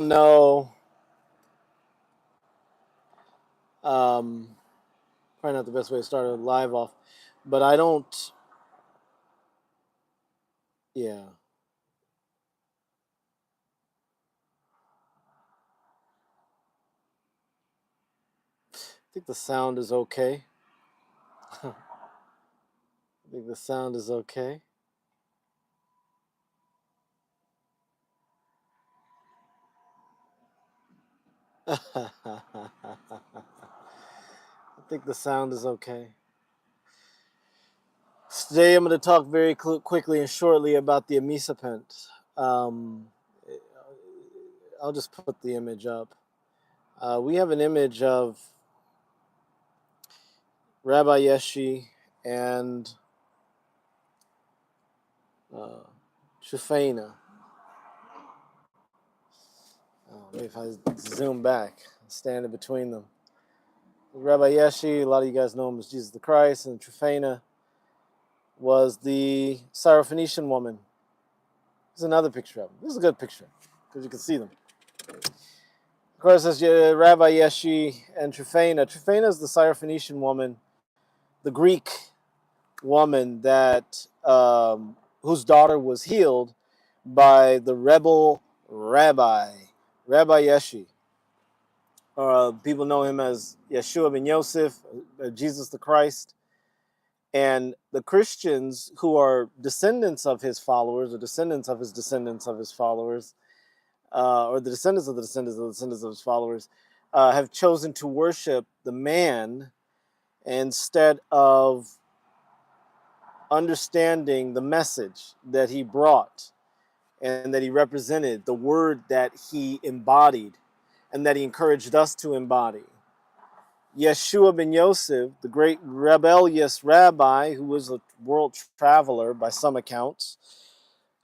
know. Probably not the best way to start a live off, but I don't. Yeah. I think the sound is okay. I think the sound is okay. I think the sound is okay. Today I'm going to talk very quickly and shortly about the Amísâpent. Um, I'll just put the image up. We have an image of Rabbi Yeshi and Shufena. Maybe if I zoom back, stand in between them. Rabbi Yeshi, a lot of you guys know him as Jesus the Christ, and Trufena was the Syrophoenician woman. There's another picture of them. This is a good picture because you can see them. Of course, there's Rabbi Yeshi and Trufena. Trufena is the Syrophoenician woman, the Greek woman that whose daughter was healed by the rebel Rabbi Yeshi. People know him as Yeshua ben Yosef, Jesus the Christ. And the Christians who are descendants of his followers, or descendants of his descendants of his followers, or the descendants of the descendants of the descendants of his followers, have chosen to worship the man instead of understanding the message that he brought and that he represented, the word that he embodied and that he encouraged us to embody. Yeshua ben Yosef, the great rebellious rabbi who was a world traveler by some accounts,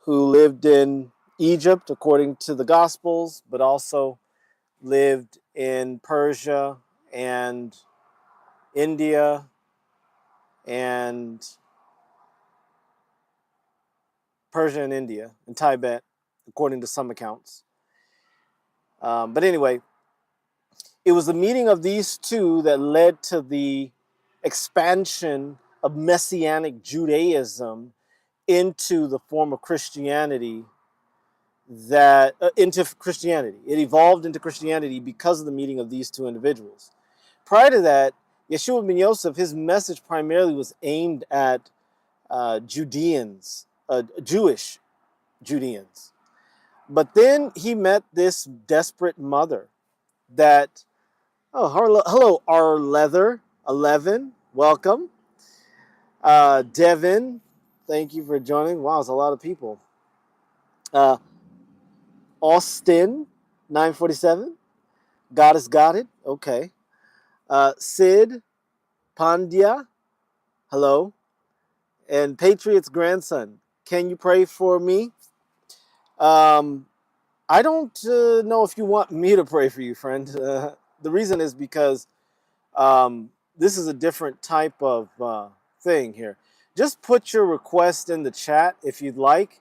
who lived in Egypt according to the Gospels, but also lived in Persia and India and and Tibet, according to some accounts. But anyway, it was the meeting of these two that led to the expansion of Messianic Judaism into the form of Christianity into Christianity. It evolved into Christianity because of the meeting of these two individuals. Prior to that, Yeshua ben Yosef, his message primarily was aimed at Jewish Judeans. But then he met this desperate mother that, hello, our 11, welcome. Devin, thank you for joining. Wow, it's a lot of people. Austin, 947. God has got it. Okay. Sid, Pandya, hello. And Patriot's grandson, can you pray for me? I don't know if you want me to pray for you, friend. The reason is because this is a different type of thing here. Just put your request in the chat if you'd like,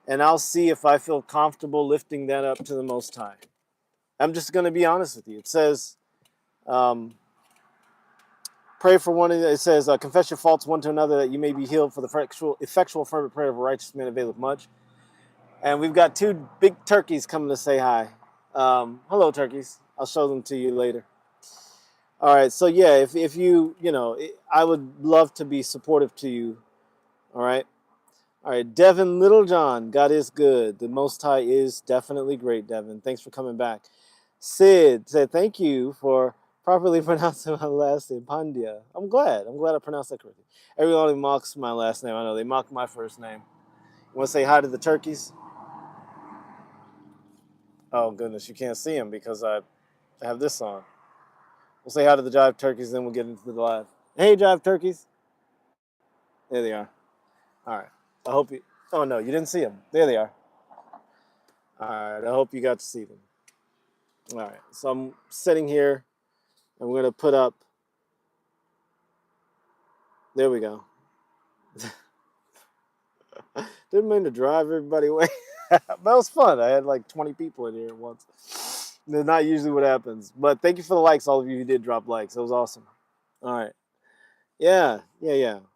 and I'll see if I feel comfortable lifting that up to the Most High. I'm just going to be honest with you. It says, pray for one. It says, confess your faults one to another that you may be healed. For the effectual fervent prayer of a righteous man availeth much. And we've got two big turkeys coming to say hi. Hello, turkeys. I'll show them to you later. All right. So yeah, if you I would love to be supportive to you. All right. All right. Devin Littlejohn, God is good. The Most High is definitely great, Devin. Thanks for coming back. Sid said, thank you for properly pronouncing my last name, Pandya. I'm glad I pronounced that correctly. Everyone mocks my last name. I know they mock my first name. You want to say hi to the turkeys? Oh, goodness, you can't see them because I have this on. We'll say hi to the Jive Turkeys, then we'll get into the live. Hey, Jive Turkeys. There they are. All right. I hope you... Oh, no, you didn't see them. There they are. All right. I hope you got to see them. All right. So I'm sitting here, and we're going to put up... There we go. Didn't mean to drive everybody away. That was fun. I had like 20 people in here at once. That's not usually what happens. But thank you for the likes, all of you who did drop likes. That was awesome. All right. Yeah.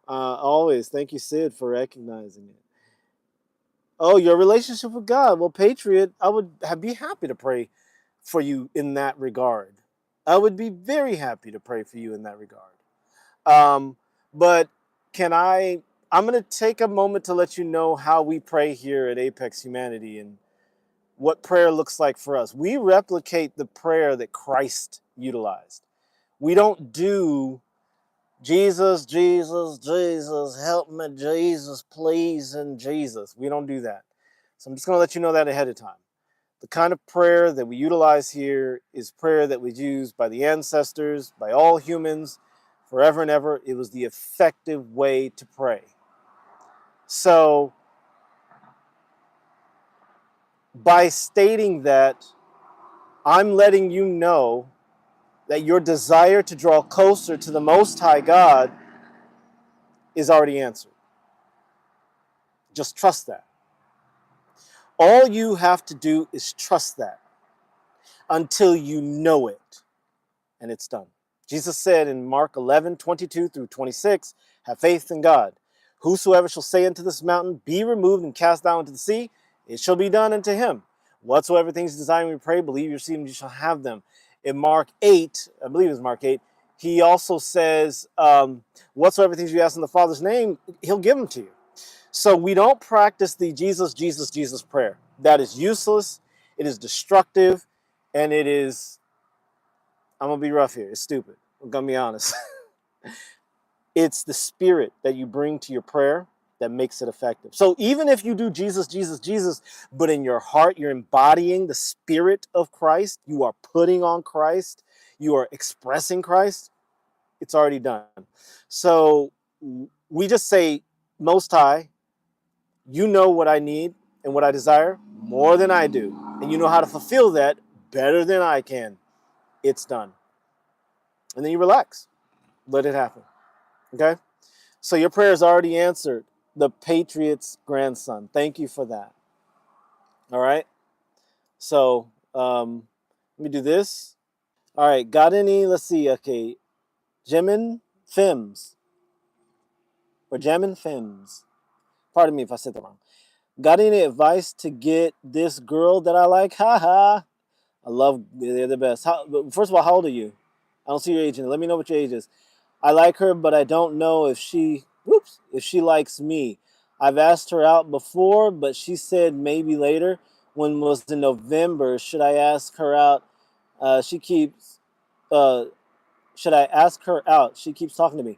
Always. Thank you, Sid, for recognizing it. Oh, your relationship with God. Well, Patriot, I would be happy to pray for you in that regard. I would be very happy to pray for you in that regard. But I'm going to take a moment to let you know how we pray here at Apex Humanity and what prayer looks like for us. We replicate the prayer that Christ utilized. We don't do Jesus, Jesus, Jesus, help me, Jesus, please, and Jesus. We don't do that. So I'm just going to let you know that ahead of time. The kind of prayer that we utilize here is prayer that was used by the ancestors, by all humans, forever and ever. It was the effective way to pray. So by stating that, I'm letting you know that your desire to draw closer to the Most High God is already answered. Just trust that. All you have to do is trust that until you know it, and it's done. Jesus said in Mark 11:22-26, have faith in God. Whosoever shall say unto this mountain, be removed and cast down into the sea, it shall be done unto him. Whatsoever things you desire when you pray, believe you receive them, you shall have them. In Mark 8, I believe it was Mark 8, he also says, whatsoever things you ask in the Father's name, he'll give them to you. So we don't practice the Jesus, Jesus, Jesus prayer. That is useless, it is destructive, and it is, I'm going to be rough here, it's stupid. I'm going to be honest. It's the spirit that you bring to your prayer that makes it effective. So even if you do Jesus, Jesus, Jesus, but in your heart you're embodying the spirit of Christ, you are putting on Christ, you are expressing Christ, it's already done. So we just say, Most High, you know what I need and what I desire more than I do. And you know how to fulfill that better than I can. It's done. And then you relax. Let it happen. Okay? So your prayer is already answered. The Patriot's grandson. Thank you for that. All right? So let me do this. All right. Got any? Let's see. Okay. Jemin Fims. Or Jamin Fims. Pardon me if I said that wrong. Got any advice to get this girl that I like? Haha. I love, they're the best. First of all, how old are you? I don't see your age in it. Let me know what your age is. I like her, but I don't know if she likes me. I've asked her out before, but she said maybe later. When was in November? Should I ask her out? She keeps, should I ask her out? She keeps talking to me.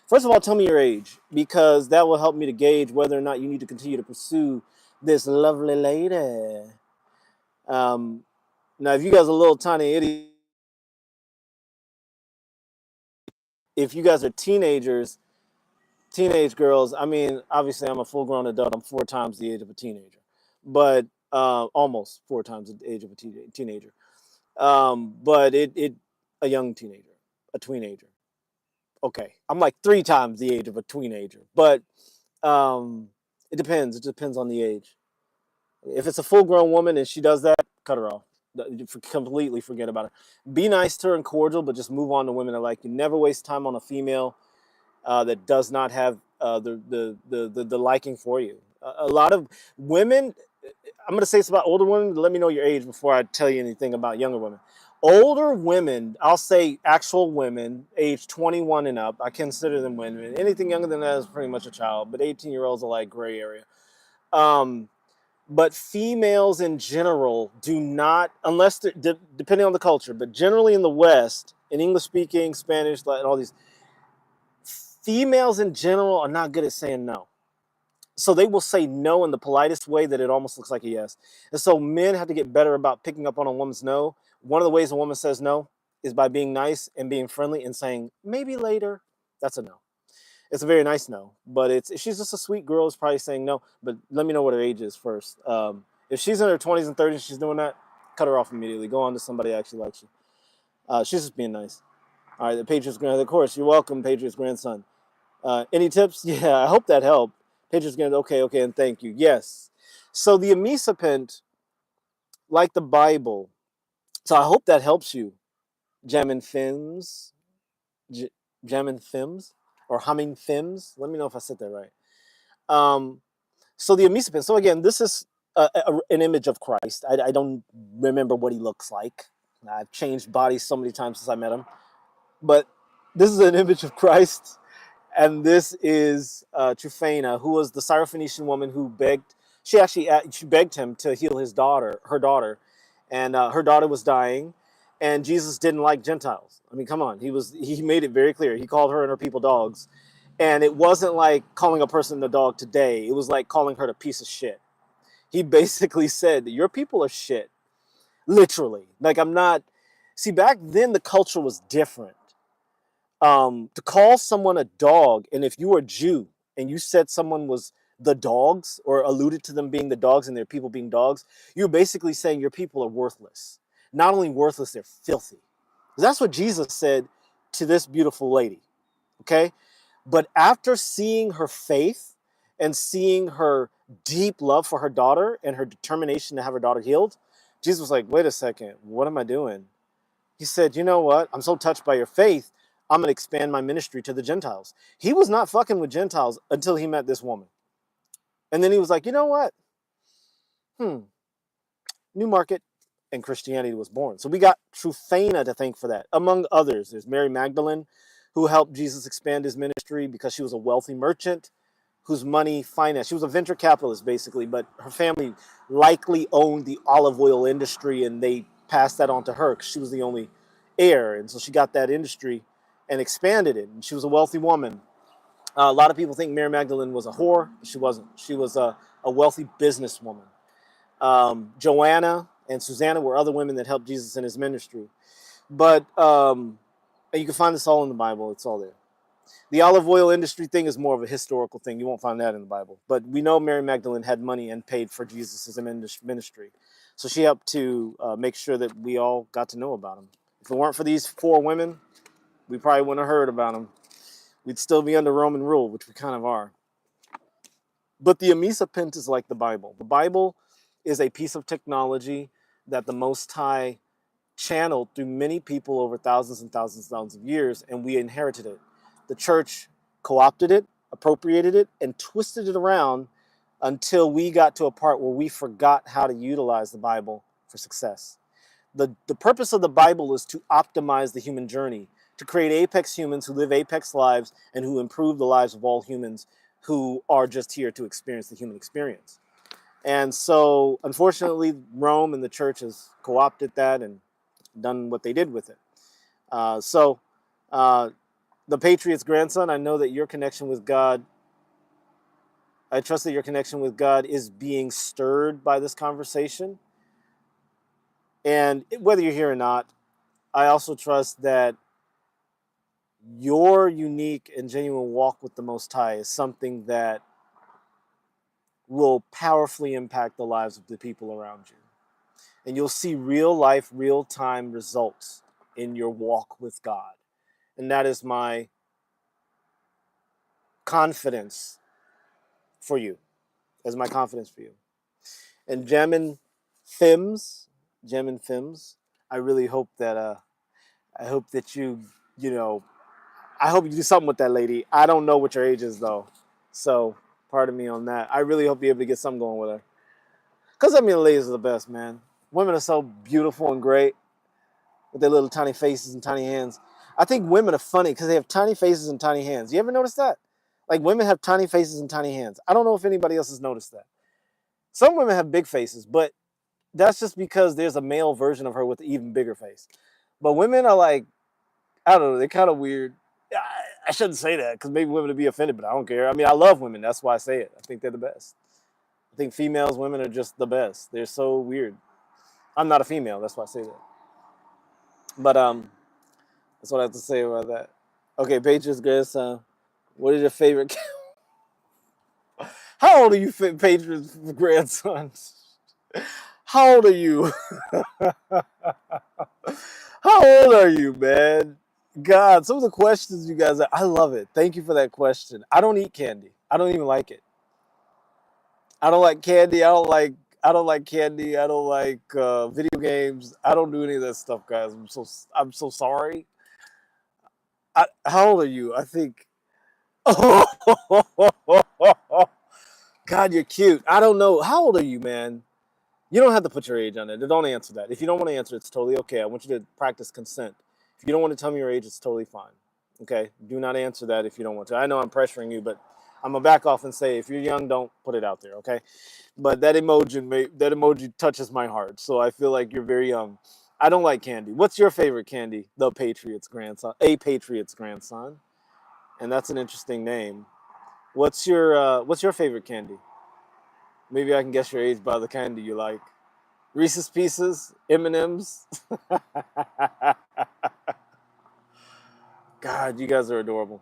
First of all, tell me your age, because that will help me to gauge whether or not you need to continue to pursue this lovely lady. Now, if you guys are a little tiny idiot, if you guys are teenagers, teenage girls, I mean, obviously I'm a full-grown adult. I'm 4 times the age of a teenager, but almost 4 times the age of a teenager. But a young teenager, a tweenager. Okay, I'm like 3 times the age of a tweenager, but it depends. It depends on the age. If it's a full-grown woman and she does that, cut her off. Completely forget about her. Be nice to her and cordial, but just move on to women that like you. Never waste time on a female that does not have the liking for you. A lot of women, I'm going to say it's about older women. Let me know your age before I tell you anything about younger women. Older women, I'll say actual women, age 21 and up, I consider them women. Anything younger than that is pretty much a child, but 18-year-olds are like gray area. But females in general do not, unless they're, depending on the culture, but generally in the West, in English-speaking, Spanish, and all these, females in general are not good at saying no. So they will say no in the politest way that it almost looks like a yes. And so men have to get better about picking up on a woman's no. One of the ways a woman says no is by being nice and being friendly and saying, maybe later. That's a no. It's a very nice no, but if she's just a sweet girl, it's probably saying no, but let me know what her age is first. If she's in her 20s and 30s, she's doing that, cut her off immediately. Go on to somebody that actually likes you. She's just being nice. All right, the Patriots grandson, of course, you're welcome, Patriots grandson. Any tips? Yeah, I hope that helped. Patriots again. Okay, and thank you. Yes. So the Amísâpent, like the Bible. So I hope that helps you. Jamming Fims, Jamming Fims, or Humming Fims. Let me know if I said that right. So the Amísâpent. So again, this is an image of Christ. I don't remember what he looks like. I've changed bodies so many times since I met him. But this is an image of Christ. And this is Tryphaena, who was the Syrophoenician woman who begged. She begged him to heal her daughter, and her daughter was dying, and Jesus didn't like Gentiles. I mean, come on, he made it very clear. He called her and her people dogs, and it wasn't like calling a person a dog today. It was like calling her a piece of shit. He basically said, "Your people are shit," literally. Like I'm not. See, back then the culture was different. To call someone a dog, and if you were a Jew and you said someone was the dogs or alluded to them being the dogs and their people being dogs, you're basically saying your people are worthless. Not only worthless, they're filthy. That's what Jesus said to this beautiful lady, okay? But after seeing her faith and seeing her deep love for her daughter and her determination to have her daughter healed, Jesus was like, wait a second, what am I doing? He said, you know what? I'm so touched by your faith, I'm going to expand my ministry to the Gentiles. He was not fucking with Gentiles until he met this woman. And then he was like, you know what? New market, and Christianity was born. So we got Tryphaena to thank for that. Among others, there's Mary Magdalene, who helped Jesus expand his ministry because she was a wealthy merchant whose money financed. She was a venture capitalist, basically, but her family likely owned the olive oil industry, and they passed that on to her because she was the only heir. And so she got that industry and expanded it. And she was a wealthy woman. A lot of people think Mary Magdalene was a whore. She wasn't. She was a wealthy businesswoman. Joanna and Susanna were other women that helped Jesus in his ministry. But and you can find this all in the Bible. It's all there. The olive oil industry thing is more of a historical thing. You won't find that in the Bible. But we know Mary Magdalene had money and paid for Jesus' ministry. So she helped to make sure that we all got to know about him. If it weren't for these 4 women, we probably wouldn't have heard about him. We'd still be under Roman rule, which we kind of are. But the Amísâpent is like the Bible. The Bible is a piece of technology that the Most High channeled through many people over thousands and thousands and thousands of years, and we inherited it. The church co-opted it, appropriated it, and twisted it around until we got to a part where we forgot how to utilize the Bible for success. The purpose of the Bible is to optimize the human journey, to create apex humans who live apex lives and who improve the lives of all humans who are just here to experience the human experience. And so, unfortunately, Rome and the church has co-opted that and done what they did with it. The Patriot's grandson, I know that your connection with God, I trust that your connection with God is being stirred by this conversation. And whether you're here or not, I also trust that your unique and genuine walk with the Most High is something that will powerfully impact the lives of the people around you. And you'll see real life, real time results in your walk with God. And that is my confidence for you. That's my confidence for you. And Gemin Fims, I really hope that I hope that I hope you do something with that lady. I don't know what your age is though. So pardon me on that. I really hope you're able to get something going with her. Because I mean the ladies are the best, man. Women are so beautiful and great with their little tiny faces and tiny hands. I think women are funny because they have tiny faces and tiny hands. You ever notice that? Like women have tiny faces and tiny hands. I don't know if anybody else has noticed that. Some women have big faces, but that's just because there's a male version of her with an even bigger face. But women are like, I don't know, they're kind of weird. I shouldn't say that because maybe women would be offended, but I don't care. I mean, I love women. That's why I say it. I think they're the best. I think women are just the best. They're so weird. I'm not a female. That's why I say that. But that's what I have to say about that. Okay, Patriots grandson. What is your favorite? How old are you, Patriots grandson? How old are you? How old are you, man? God, some of the questions you guys are, I love it. Thank you for that question. I don't eat candy. I don't even like it. I don't like candy. I don't like candy. I don't like video games. I don't do any of that stuff, guys. I'm so sorry. How old are you? I think. God, you're cute. I don't know. How old are you, man? You don't have to put your age on it. Don't answer that. If you don't want to answer, it's totally okay. I want you to practice consent. If you don't want to tell me your age, it's totally fine. Okay? Do not answer that if you don't want to. I know I'm pressuring you, but I'm gonna back off and say if you're young, don't put it out there. Okay? But that emoji touches my heart. So I feel like you're very young. I don't like candy. What's your favorite candy? The Patriot's grandson. A Patriot's grandson. And that's an interesting name. What's your favorite candy? Maybe I can guess your age by the candy you like. Reese's Pieces, M&Ms. God, you guys are adorable.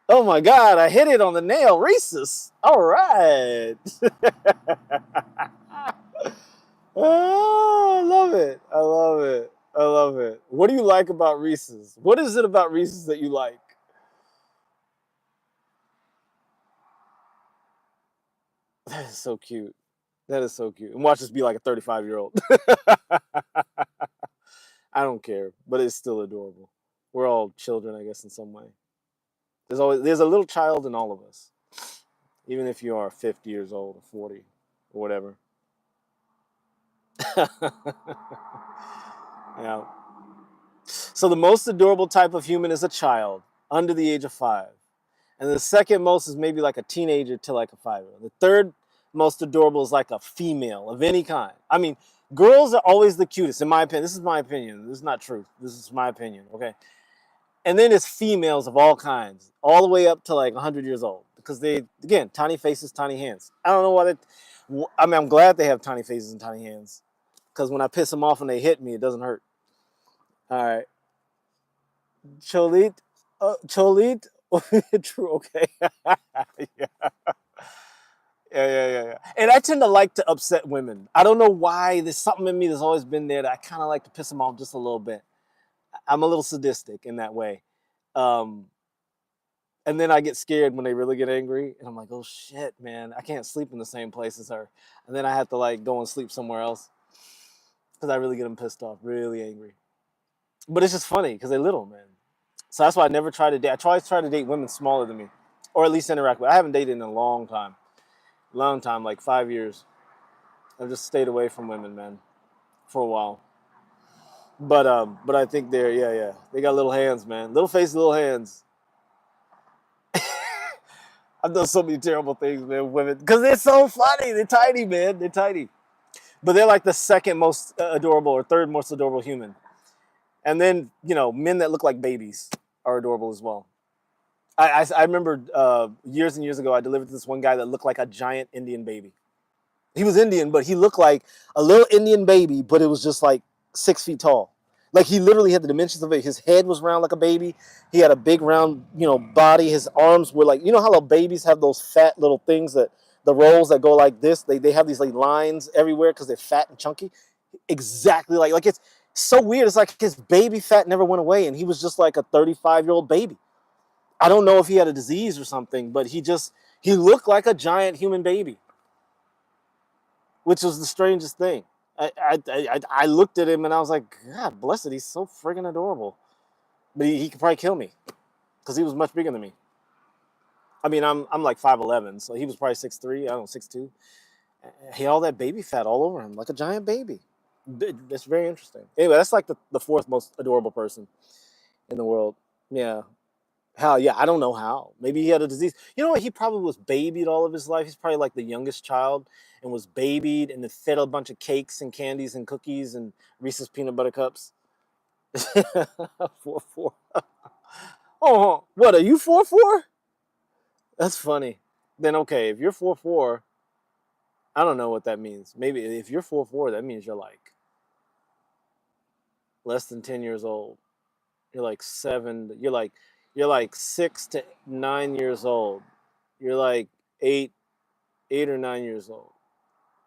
Oh my God, I hit it on the nail. Reese's. All right. Oh, I love it. I love it. I love it. What do you like about Reese's? What is it about Reese's that you like? That is so cute. That is so cute. And watch this be like a 35-year-old. I don't care, but it's still adorable. We're all children, I guess, in some way. There's a little child in all of us, even if you are 50 years old or 40 or whatever. Yeah. So the most adorable type of human is a child under the age of 5. And the second most is maybe like a teenager to like a 5-year-old. The third most adorable is like a female of any kind. I mean, girls are always the cutest, in my opinion. This is my opinion. This is not truth. This is my opinion, okay? And then it's females of all kinds, all the way up to like 100 years old. Because they, again, tiny faces, tiny hands. I don't know what it... I mean, I'm glad they have tiny faces and tiny hands. Because when I piss them off and they hit me, it doesn't hurt. All right. Cholit. Cholit. True, okay. Yeah. Yeah. And I tend to like to upset women. I don't know why. There's something in me that's always been there that I kind of like to piss them off just a little bit. I'm a little sadistic in that way. And then I get scared when they really get angry. And I'm like, oh, shit, man. I can't sleep in the same place as her. And then I have to, like, go and sleep somewhere else. Because I really get them pissed off, really angry. But it's just funny because they're little, man. So that's why I never try to date. I always try to date women smaller than me. Or at least interact with. I haven't dated in a long time. Long time, like 5 years. I've just stayed away from women, man, for a while. But I think yeah. They got little hands, man. Little face, little hands. I've done so many terrible things, man, with women. Because they're so funny. They're tiny, man. They're tiny. But they're like the second most adorable or third most adorable human. And then, you know, men that look like babies are adorable as well. I remember years and years ago, I delivered to this one guy that looked like a giant Indian baby. He was Indian, but he looked like a little Indian baby, but it was just like 6 feet tall. Like he literally had the dimensions of it. His head was round like a baby. He had a big round, you know, body. His arms were like, you know how little babies have those fat little things that the rolls that go like this. They have these like lines everywhere because they're fat and chunky. Exactly like it's so weird. It's like his baby fat never went away, and he was just like a 35-year-old baby. I don't know if he had a disease or something, but he looked like a giant human baby, which was the strangest thing. I looked at him and I was like, God bless it, he's so friggin' adorable. But he could probably kill me because he was much bigger than me. I mean, I'm like 5'11", so he was probably 6'3", I don't know, 6'2". He had all that baby fat all over him, like a giant baby. It's very interesting. Anyway, that's like the fourth most adorable person in the world. Yeah. How? Yeah, I don't know how. Maybe he had a disease. You know what? He probably was babied all of his life. He's probably like the youngest child and was babied and then fed a bunch of cakes and candies and cookies and Reese's peanut butter cups. 4'4". Oh, what are you 4'4"? That's funny. Then okay, if you're 4'4", I don't know what that means. Maybe if you're 4'4", that means you're like less than 10 years old. You're like 6 to 9 years old. You're like 8 or 9 years old.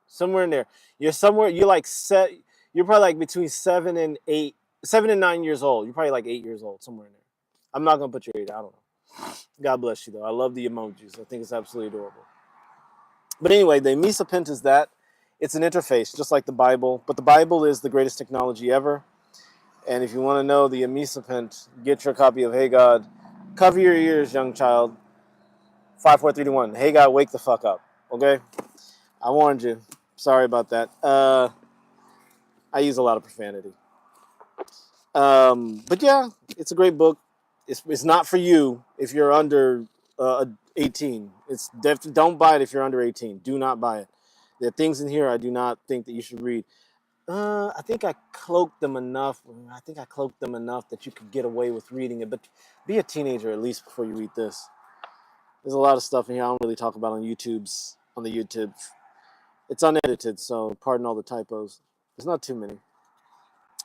Somewhere in there. You're probably like between 7 and 9 years old. You're probably like 8 years old, somewhere in there. I'm not gonna put your age, I don't know. God bless you though. I love the emojis. I think it's absolutely adorable. But anyway, the Amísâpent is that. It's an interface, just like the Bible. But the Bible is the greatest technology ever. And if you want to know the Amísâpent, get your copy of Hey God. Cover your ears, young child. 5, 4, 3, 2, 1. Hey God, wake the fuck up. Okay? I warned you. Sorry about that. I use a lot of profanity. But yeah, it's a great book. It's not for you if you're under 18. It's definitely, don't buy it if you're under 18. Do not buy it. There are things in here I do not think that you should read. I think I cloaked them enough. I think I cloaked them enough that you could get away with reading it. But be a teenager at least before you read this. There's a lot of stuff in here I don't really talk about on the YouTube. It's unedited, so pardon all the typos. There's not too many.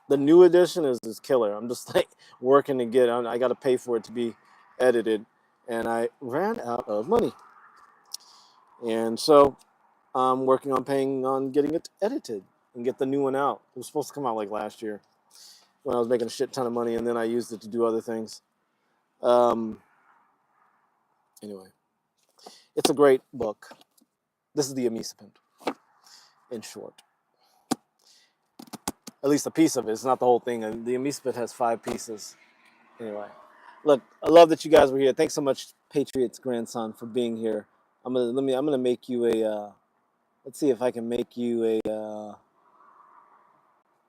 The new edition is killer. I'm just like working to get on. I got to pay for it to be edited, and I ran out of money, and so I'm working on paying on getting it edited and get the new one out. It was supposed to come out like last year when I was making a shit ton of money, and then I used it to do other things. Anyway, it's a great book. This is the Amísâpent, in short. At least a piece of it. It's not the whole thing. The Amísâpent has 5 pieces. Anyway, look, I love that you guys were here. Thanks so much, Patriot's grandson, for being here. I'm gonna make you a. Let's see if I can make you a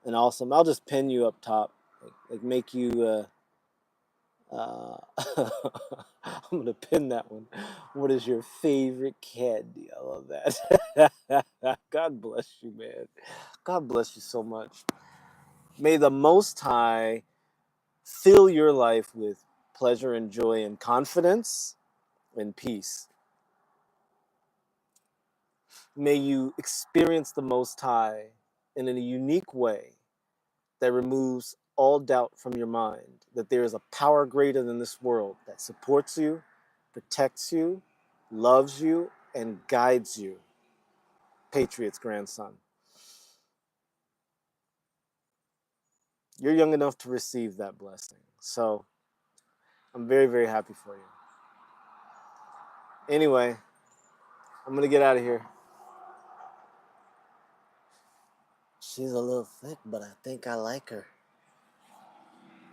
an awesome. I'll just pin you up top, like make you. I'm gonna pin that one. What is your favorite candy? I love that. God bless you, man. God bless you so much. May the Most High fill your life with pleasure and joy and confidence and peace. May you experience the Most High in a unique way that removes all doubt from your mind that there is a power greater than this world that supports you, protects you, loves you, and guides you. Patriot's grandson. You're young enough to receive that blessing. So I'm very, very happy for you. Anyway, I'm going to get out of here. She's a little thick, but I think I like her.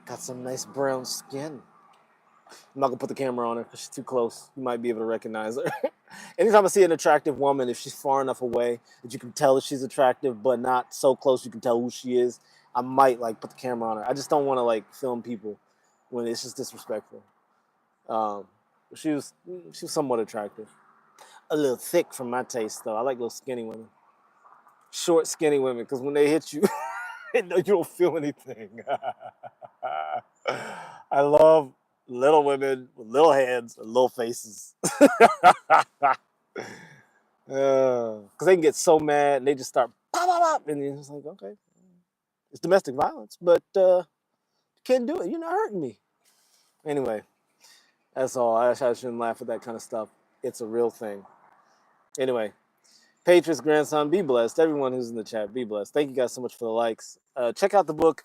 Got some nice brown skin. I'm not going to put the camera on her because she's too close. You might be able to recognize her. Anytime I see an attractive woman, if she's far enough away that you can tell that she's attractive, but not so close you can tell who she is, I might like put the camera on her. I just don't want to like film people when it's just disrespectful. She was somewhat attractive. A little thick for my taste, though. I like little skinny women. Short, skinny women, because when they hit you, you don't feel anything. I love little women with little hands and little faces. Because they can get so mad and they just start pop, pop, pop. And you're just like, okay, it's domestic violence, but you can't do it. You're not hurting me. Anyway, that's all. I shouldn't laugh at that kind of stuff. It's a real thing. Anyway, Patriot's grandson, be blessed. Everyone who's in the chat, be blessed. Thank you guys so much for the likes. Check out the book,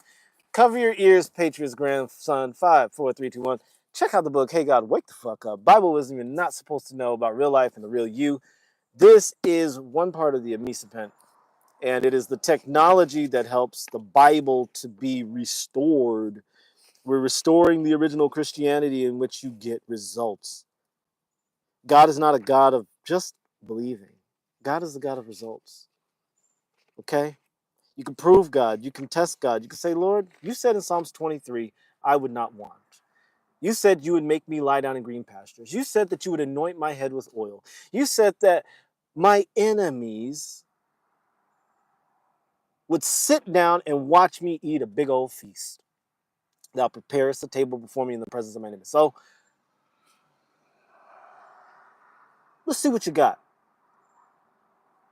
Cover Your Ears, Patriot's grandson, 5, 4, 3, 2, 1. Check out the book, Hey God, Wake the Fuck Up. Bible wisdom you're not supposed to know about real life and the real you. This is one part of the Amísâpent, and it is the technology that helps the Bible to be restored. We're restoring the original Christianity in which you get results. God is not a God of just believing. God is the God of results. Okay? You can prove God. You can test God. You can say, Lord, you said in Psalms 23, I would not want. You said you would make me lie down in green pastures. You said that you would anoint my head with oil. You said that my enemies would sit down and watch me eat a big old feast. Thou preparest a table before me in the presence of my enemies. So, let's see what you got.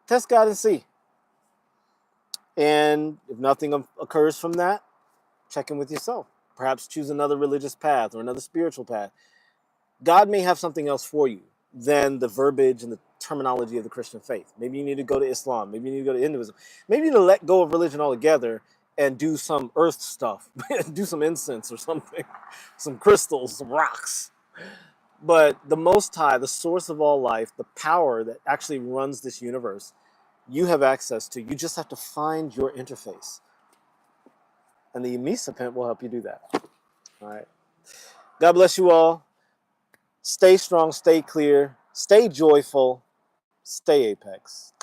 Test God and see. And if nothing occurs from that, check in with yourself. Perhaps choose another religious path or another spiritual path. God may have something else for you than the verbiage and the terminology of the Christian faith. Maybe you need to go to Islam. Maybe you need to go to Hinduism. Maybe you need to let go of religion altogether and do some earth stuff. Do some incense or something. Some crystals, some rocks. But the Most High, the source of all life, the power that actually runs this universe, you have access to. You just have to find your interface. And the Amísâpent will help you do that. All right. God bless you all. Stay strong, stay clear, stay joyful, stay Apex.